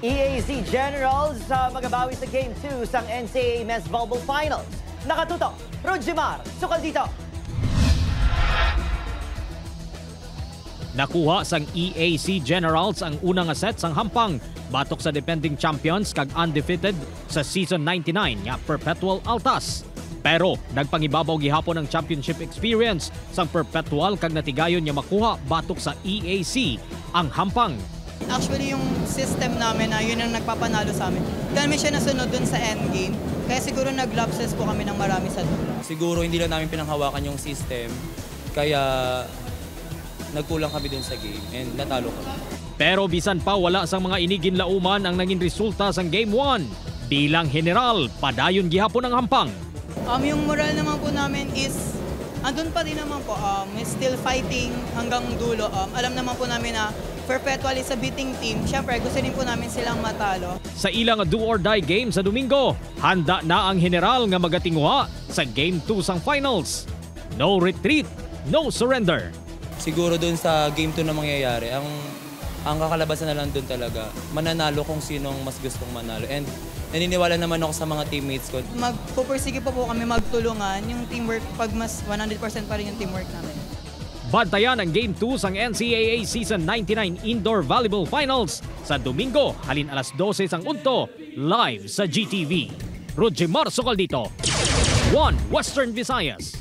EAC Generals magabawi sa Game 2 sa NCAA Men's Volleyball Finals. Nakatutok, Rudjimar, sukal dito. Nakuha sang EAC Generals ang unang set sang hampang batok sa defending champions kag undefeated sa season 99 nga Perpetual Altas. Pero nagpangibabaw gihapon ang championship experience sang Perpetual kag natigayon niya makuha batok sa EAC ang hampang. Actually, yung system namin na yun ang nagpapanalo sa amin. Dahil may siya nasunod dun sa endgame, kaya siguro nag-lapses po kami ng marami sa dulo. Siguro hindi lang namin pinanghawakan yung system, kaya nagkulang kami dun sa game and natalo kami. Pero bisan pa wala sang mga inigin lauman ang naging resulta sang Game 1. Bilang general, padayon gihapon ang hampang. Yung moral naman po namin is, andun pa rin naman po, still fighting hanggang dulo. Alam naman po namin na Perpetual is a beating team. Siyempre, gusto rin po namin silang matalo. Sa ilang do-or-die game sa Domingo, handa na ang general nga magatingwa sa Game 2 sang finals. No retreat, no surrender. Siguro dun sa game 2 na mangyayari, ang kakalabasan na lang dun talaga, mananalo kung sinong mas gustong manalo. And naniniwala naman ako sa mga teammates ko. Magpupursige po kami magtulungan. Yung teamwork, pag mas 100% pa rin yung teamwork namin. Bantayan ang Game 2 sang NCAA Season 99 Indoor Volleyball Finals sa Domingo, halin alas 12 sang unto, live sa GTV. Rudjimar, sukal dito. 1 Western Visayas.